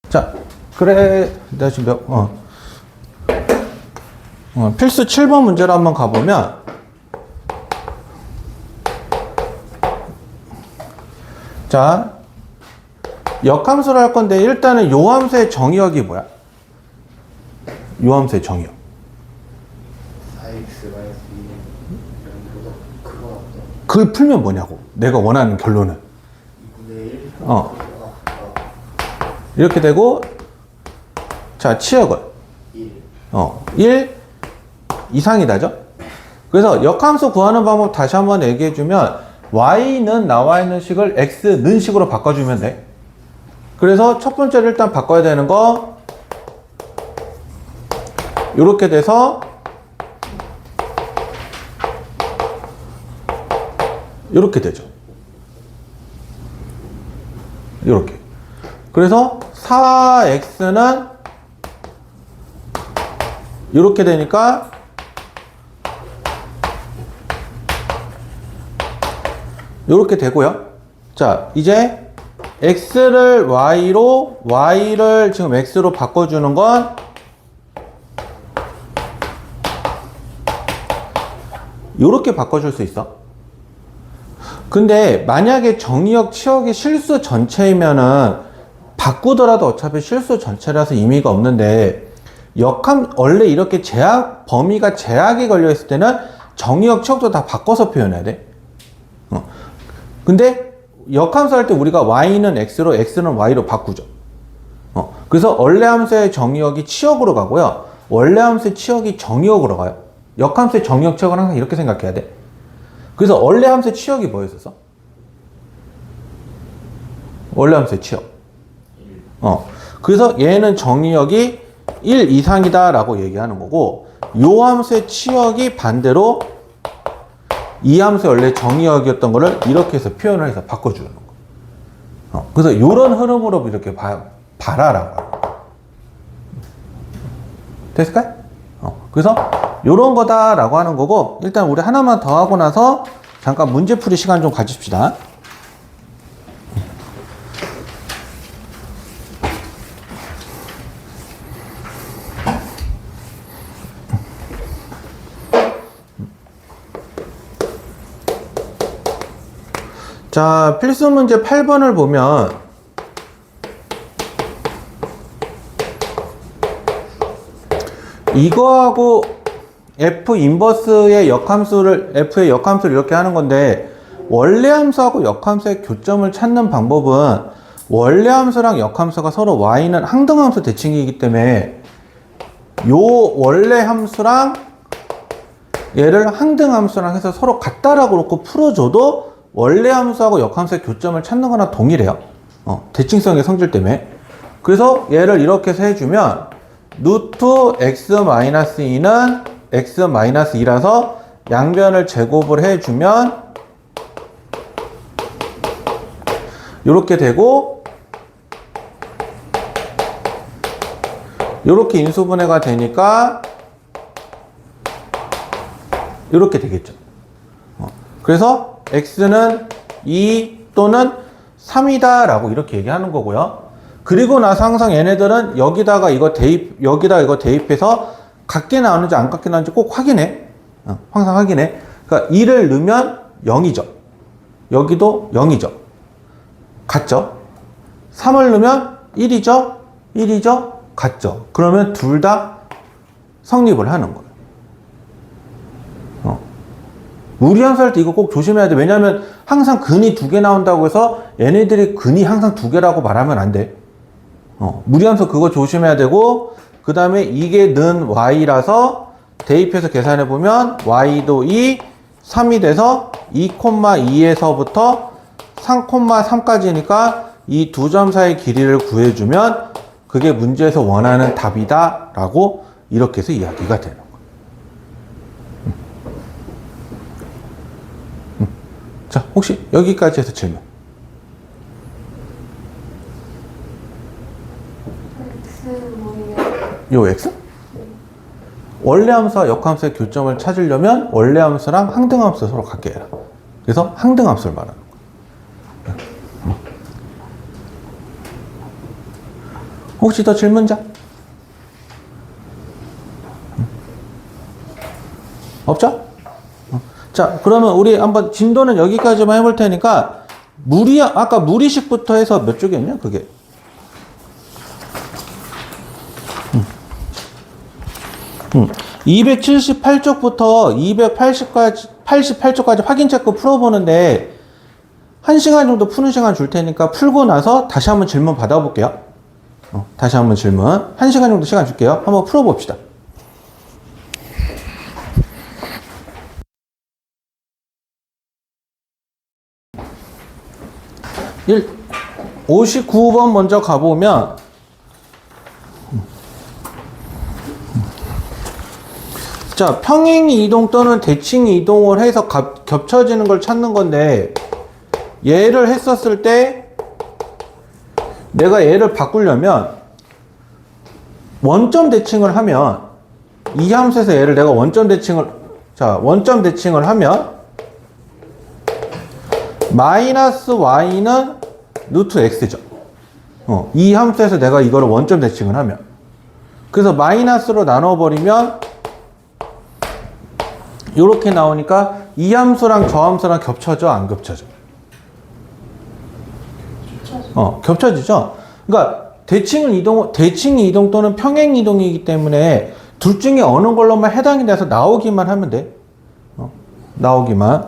자, 그래, 내가 지금 필수 7번 문제로 한번 가보면, 자, 역함수를 할 건데, 일단은 요 함수의 정의역이 뭐야? 요 함수의 정의역. 4x 마이너스 2는 그거 없다. 그걸 풀면 뭐냐고. 내가 원하는 결론은. 2분의 1. 이렇게 되고, 자, 치역은 1. 1 이상이다죠? 그래서 역함수 구하는 방법 다시 한번 얘기해주면, y는 나와 있는 식을 x는 식으로 바꿔주면 돼. 그래서 첫 번째로 일단 바꿔야 되는 거, 이렇게 돼서, 이렇게 되죠. 이렇게. 그래서 4x는 이렇게 되니까 이렇게 되고요. 자, 이제 x를 y로, y를 지금 x로 바꿔주는 건 이렇게 바꿔줄 수 있어. 근데 만약에 정의역, 치역이 실수 전체이면은 바꾸더라도 어차피 실수 전체라서 의미가 없는데, 원래 이렇게 범위가 제약이 걸려 있을 때는 정의역, 치역도 다 바꿔서 표현해야 돼. 근데 역함수 할 때 우리가 y는 x로, x는 y로 바꾸죠. 그래서 원래 함수의 정의역이 치역으로 가고요. 원래 함수의 치역이 정의역으로 가요. 역함수의 정의역, 치역은 항상 이렇게 생각해야 돼. 그래서 원래 함수의 치역이 뭐였었어? 원래 함수의 치역. 그래서 얘는 정의역이 1 이상이다 라고 얘기하는 거고, 요 함수의 치역이 반대로 이 함수의 원래 정의역이었던 거를 이렇게 해서 표현을 해서 바꿔주는 거. 그래서 요런 흐름으로 이렇게 봐라라고. 됐을까요? 그래서 요런 거다라고 하는 거고, 일단 우리 하나만 더 하고 나서 잠깐 문제풀이 시간 좀 가집시다. 자, 필수 문제 8번을 보면 이거하고 f 인버스의 f의 역함수를 이렇게 하는 건데, 원래 함수하고 역함수의 교점을 찾는 방법은 원래 함수랑 역함수가 서로 y는 항등함수 대칭이기 때문에 요 원래 함수랑 얘를 항등함수랑 해서 서로 같다라고 놓고 풀어줘도 원래 함수하고 역함수의 교점을 찾는 거나 동일해요. 대칭성의 성질 때문에. 그래서 얘를 이렇게 해서 해주면 루트 x-2는 x-2라서 양변을 제곱을 해주면 이렇게 되고 이렇게 인수분해가 되니까 이렇게 되겠죠. 그래서 x는 2 또는 3이다 라고 이렇게 얘기하는 거고요. 그리고 나서 항상 얘네들은 여기다가 이거 대입해서 같게 나오는지 안 같게 나오는지 꼭 확인해. 항상 확인해. 그러니까 2를 넣으면 0이죠. 여기도 0이죠. 같죠? 3을 넣으면 1이죠? 1이죠? 같죠? 그러면 둘 다 성립을 하는 거예요. 무리함수 할 때 이거 꼭 조심해야 돼. 왜냐면 항상 근이 2개 나온다고 해서 얘네들이 근이 항상 2개라고 말하면 안 돼. 무리함수 그거 조심해야 되고, 그 다음에 이게 는 y라서 대입해서 계산해 보면 y도 2, 3이 돼서 2,2에서부터 3,3까지니까 이 두 점 사이 길이를 구해주면 그게 문제에서 원하는 답이다 라고 이렇게 해서 이야기가 되는 거예요. 자, 혹시 여기까지 해서 질문? 요 x? 원래 함수와 역함수의 교점을 찾으려면 원래 함수랑 항등함수 서로 같게 해라. 그래서 항등함수를 말하는 거예요. 혹시 더 질문자? 없죠? 자, 그러면 우리 한번 진도는 여기까지만 해볼 테니까 아까 무리식부터 해서 몇 쪽이었냐? 그게 278쪽부터 288쪽까지 확인 체크 풀어보는데 1시간 정도 푸는 시간 줄 테니까 풀고 나서 다시 한번 질문 받아볼게요. 다시 한번 질문 1시간 정도 시간 줄게요. 한번 풀어봅시다. 59번 먼저 가보면 자, 평행 이동 또는 대칭 이동을 해서 겹쳐지는 걸 찾는 건데, 얘를 했었을 때 내가 얘를 바꾸려면 원점 대칭을 하면 이 함수에서 얘를 내가 원점 대칭을 하면 마이너스 y는 루트 x죠. 이 함수에서 내가 이거를 원점 대칭을 하면, 그래서 마이너스로 나눠버리면 이렇게 나오니까 이 함수랑 저 함수랑 겹쳐져, 안 겹쳐져? 겹쳐지죠. 그러니까 대칭 이동 또는 평행 이동이기 때문에 둘 중에 어느 걸로만 해당이 돼서 나오기만 하면 돼. 나오기만.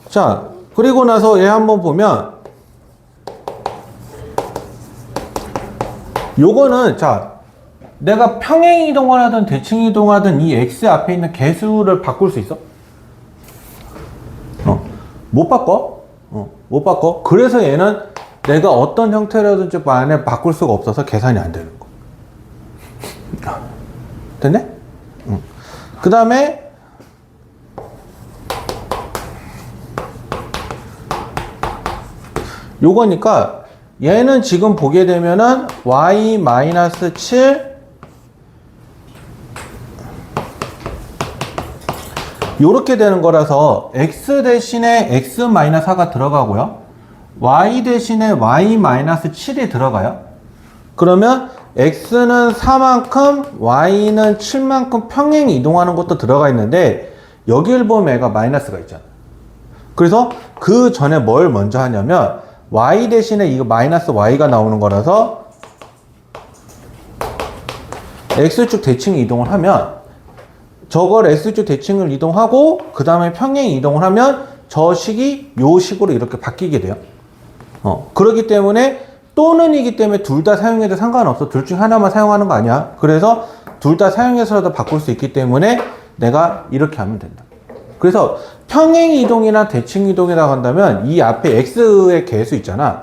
자, 그리고 나서 얘 한번 보면 요거는 자, 내가 평행 이동을 하든 대칭 이동을 하든 이 x 앞에 있는 개수를 바꿀 수 있어? 못 바꿔? 못 바꿔. 그래서 얘는 내가 어떤 형태라든지 안에 바꿀 수가 없어서 계산이 안 되는 거. 됐네? 그 다음에 요거니까 얘는 지금 보게 되면은 y-7 요렇게 되는 거라서 x 대신에 x-4가 들어가고요. y 대신에 y-7이 들어가요. 그러면 x는 4만큼 y는 7만큼 평행 이동하는 것도 들어가 있는데 여기를 보면 애가 마이너스가 있잖아. 그래서 그 전에 뭘 먼저 하냐면 y 대신에 이거 마이너스 y가 나오는 거라서 x축 대칭 이동을 하면 저걸 x축 대칭을 이동하고 그 다음에 평행 이동을 하면 저 식이 요 식으로 이렇게 바뀌게 돼요. 그렇기 때문에 또는이기 때문에 둘 다 사용해도 상관없어. 둘 중 하나만 사용하는 거 아니야. 그래서 둘 다 사용해서라도 바꿀 수 있기 때문에 내가 이렇게 하면 된다. 그래서 평행 이동이나 대칭 이동이라고 한다면 이 앞에 x의 개수 있잖아.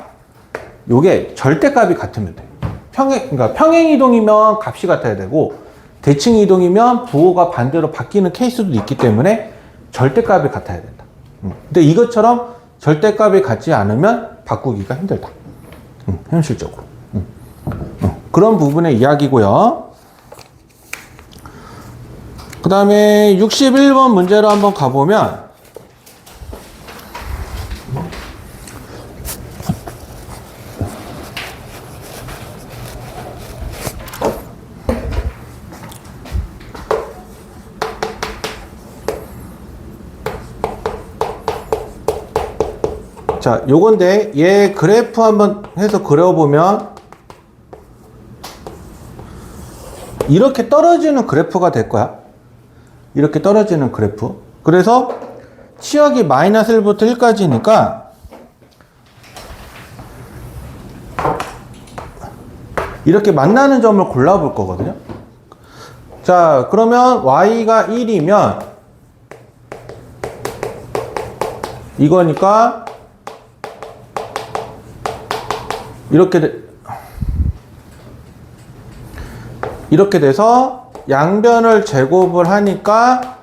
요게 절대값이 같으면 돼. 그러니까 평행 이동이면 값이 같아야 되고 대칭 이동이면 부호가 반대로 바뀌는 케이스도 있기 때문에 절대값이 같아야 된다. 근데 이것처럼 절대값이 같지 않으면 바꾸기가 힘들다. 현실적으로. 그런 부분의 이야기고요. 그 다음에 61번 문제로 한번 가보면 자, 요건데 얘 그래프 한번 해서 그려보면 이렇게 떨어지는 그래프가 될 거야. 이렇게 떨어지는 그래프. 그래서 치역이 마이너스 1부터 1까지니까 이렇게 만나는 점을 골라볼 거거든요. 자, 그러면 y가 1이면 이거니까 이렇게 돼서 양변을 제곱을 하니까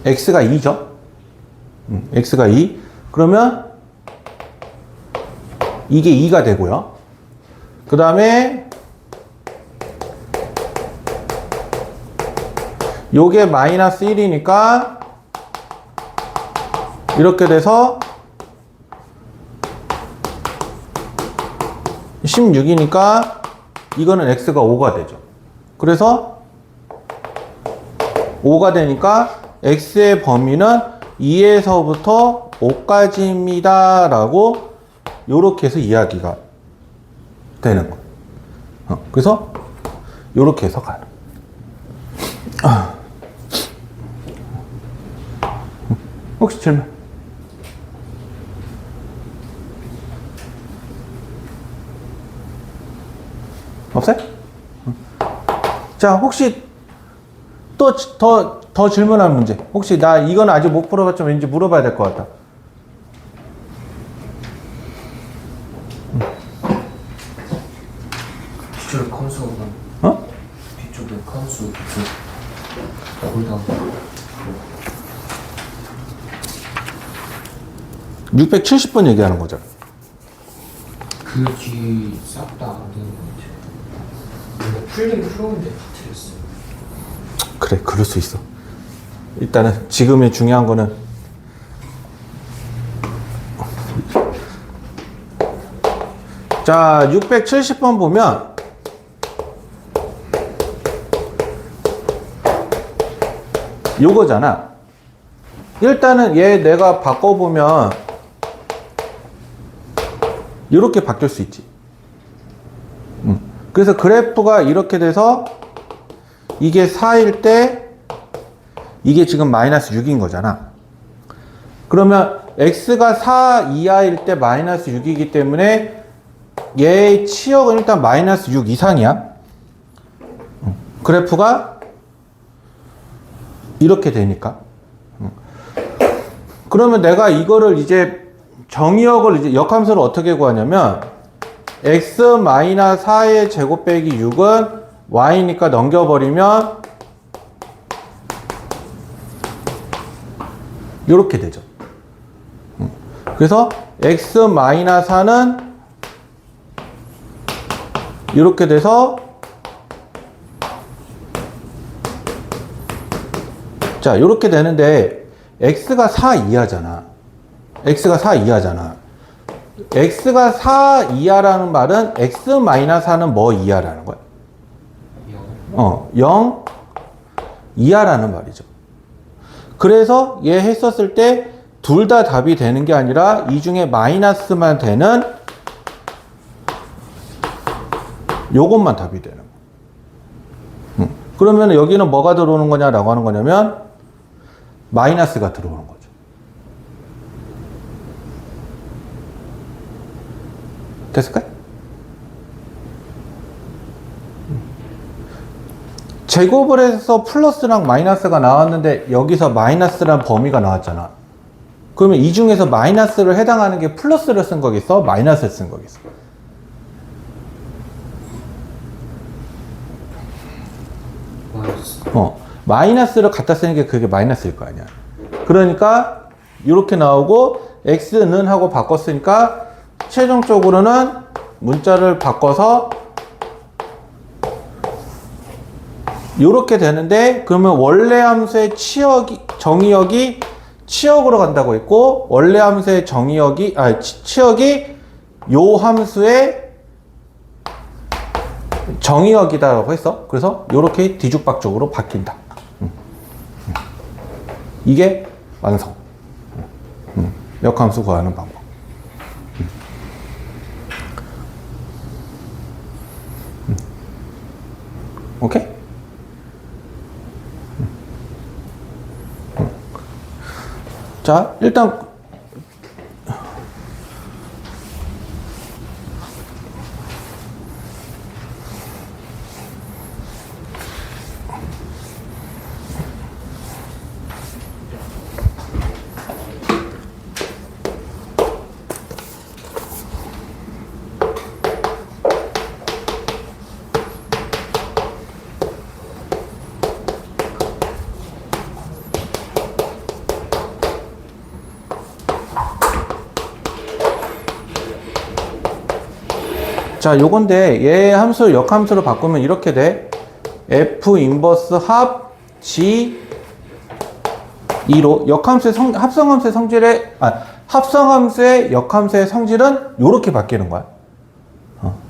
x가 2죠. x가 2. 그러면 이게 2가 되고요. 그 다음에 요게 마이너스 1이니까 이렇게 돼서 16이니까 이거는 x가 5가 되죠. 그래서 5가 되니까 x의 범위는 2에서부터 5까지입니다 라고 요렇게 해서 이야기가 되는 거. 그래서 요렇게 해서 가요. 혹시 질문? 없어요? 자, 혹시 또 더 질문할 문제. 혹시 나 이건 아직 못 풀어봤지만 왠지 물어봐야 될 것 같다. 뒤쪽에 컨수가 어? 뒤쪽에 컨수 골당 670번 얘기하는 거죠. 그 뒤에 싹 다 안 되는 것 같아요. 뭔가 풀긴 풀었는데 다 틀렸어요. 그래, 그럴 수 있어. 일단은 지금의 중요한 거는 자, 670번 보면 요거잖아. 일단은 얘 내가 바꿔보면 이렇게 바뀔 수 있지. 그래서 그래프가 이렇게 돼서 이게 4일 때 이게 지금 마이너스 6인 거잖아. 그러면 x가 4 이하일 때 마이너스 6이기 때문에 얘의 치역은 일단 마이너스 6 이상이야. 그래프가 이렇게 되니까. 그러면 내가 이거를 이제 정의역을 이제 역함수를 어떻게 구하냐면 x-4의 제곱 빼기 6은 y니까 넘겨버리면 이렇게 되죠. 그래서 x-4는 이렇게 돼서 자, 이렇게 되는데 x가 4 이하잖아. x가 4 이하잖아. x가 4 이하라는 말은 x-4는 뭐 이하라는 거야? 0 이하라는 말이죠. 그래서 얘 했었을 때 둘 다 답이 되는 게 아니라 이 중에 마이너스만 되는 요것만 답이 되는 거야. 그러면 여기는 뭐가 들어오는 거냐라고 하는 거냐면 마이너스가 들어오는 거죠. 됐을까요? 제곱을 해서 플러스랑 마이너스가 나왔는데 여기서 마이너스란 범위가 나왔잖아. 그러면 이 중에서 마이너스를 해당하는 게 플러스를 쓴 거겠어? 마이너스를 쓴 거겠어? 마이너스. 마이너스를 갖다 쓰는 게 그게 마이너스일 거 아니야. 그러니까 이렇게 나오고 x는 하고 바꿨으니까 최종적으로는 문자를 바꿔서 이렇게 되는데, 그러면 원래 함수의 정의역이 치역으로 간다고 했고, 원래 함수의 치역이 요 함수의 정의역이다라고 했어. 그래서 이렇게 뒤죽박죽으로 바뀐다. 이게 완성. 역함수 구하는 방법. 오케이? 자, 일단 자, 요건데 얘 함수를 역함수로 바꾸면 이렇게 돼. f 인버스 합 g 2로 역함수의 합성함수의 성질의 합성함수의 역함수의 성질은 요렇게 바뀌는 거야.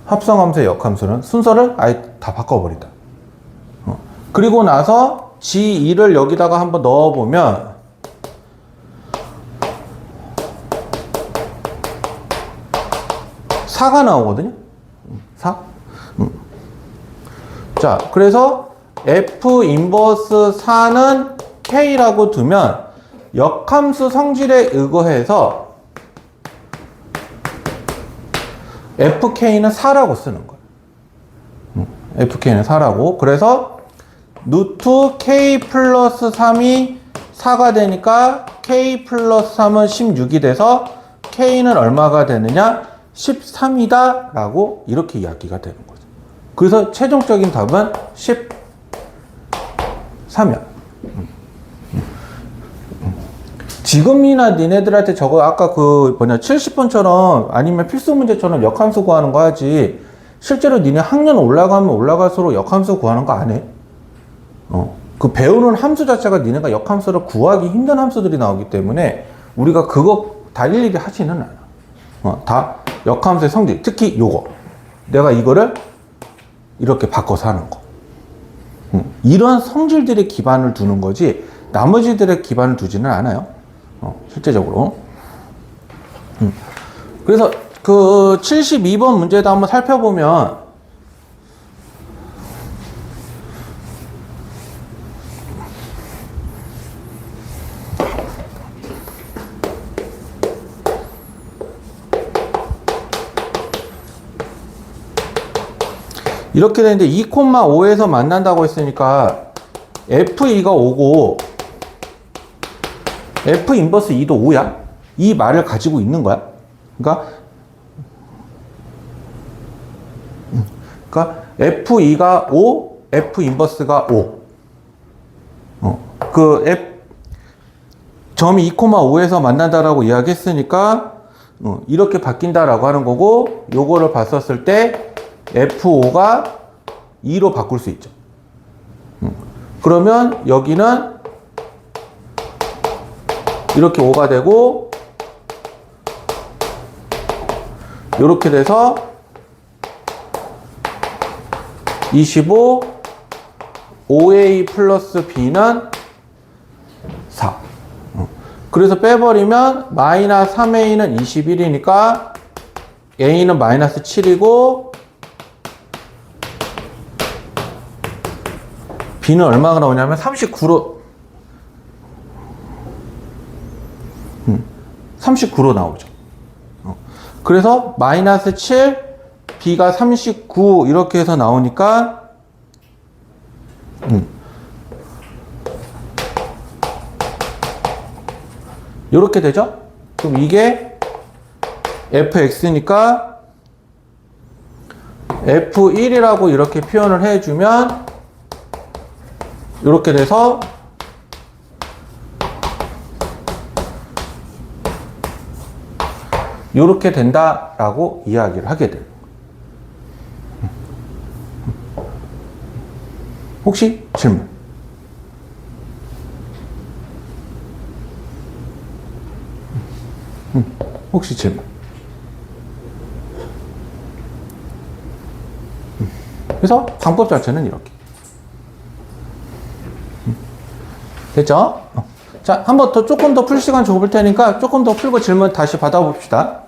합성함수의 역함수는 순서를 아예 다 바꿔버린다. 그리고 나서 g2를 여기다가 한번 넣어보면 4가 나오거든요. 4? 자, 그래서 f 인버스 4는 k라고 두면 역함수 성질에 의거해서 fk는 4라고 쓰는 거야. fk는 4라고. 그래서 루트 k 플러스 3이 4가 되니까 k 플러스 3은 16이 돼서 k는 얼마가 되느냐? 13이다 라고 이렇게 이야기가 되는 거죠. 그래서 최종적인 답은 13이야. 지금이나 니네들한테 저거 아까 70번처럼 아니면 필수 문제처럼 역함수 구하는 거 하지, 실제로 니네 학년 올라가면 올라갈수록 역함수 구하는 거 안 해. 그 배우는 함수 자체가 니네가 역함수를 구하기 힘든 함수들이 나오기 때문에 우리가 그거 다 일일이 하지는 않아. 다 역함수의 성질, 특히 요거 내가 이거를 이렇게 바꿔서 하는 거, 이런 성질들의 기반을 두는 거지 나머지들의 기반을 두지는 않아요. 실제적으로. 그래서 그 72번 문제도 한번 살펴보면 이렇게 되는데 2,5에서 만난다고 했으니까 F2가 5고 F 인버스 2도 5야. 이 말을 가지고 있는 거야. 그러니까 F2가 5, F 인버스가 5. 점이 2,5에서 만난다라고 이야기했으니까 이렇게 바뀐다라고 하는 거고, 요거를 봤었을 때 F5가 2로 바꿀 수 있죠. 그러면 여기는 이렇게 5가 되고 이렇게 돼서 25 5a 플러스 b는 4. 그래서 빼버리면 마이너스 3a는 21이니까 a는 마이너스 7이고 b는 얼마가 나오냐면 39로 39로 나오죠. 그래서 마이너스 7, b가 39 이렇게 해서 나오니까 이렇게 되죠. 그럼 이게 fx니까 f1이라고 이렇게 표현을 해주면 이렇게 돼서 이렇게 된다라고 이야기를 하게 돼요. 혹시 질문? 혹시 질문? 그래서 방법 자체는 이렇게. 됐죠? 자, 한번 더 조금 더 풀 시간 줘볼 테니까 조금 더 풀고 질문 다시 받아봅시다.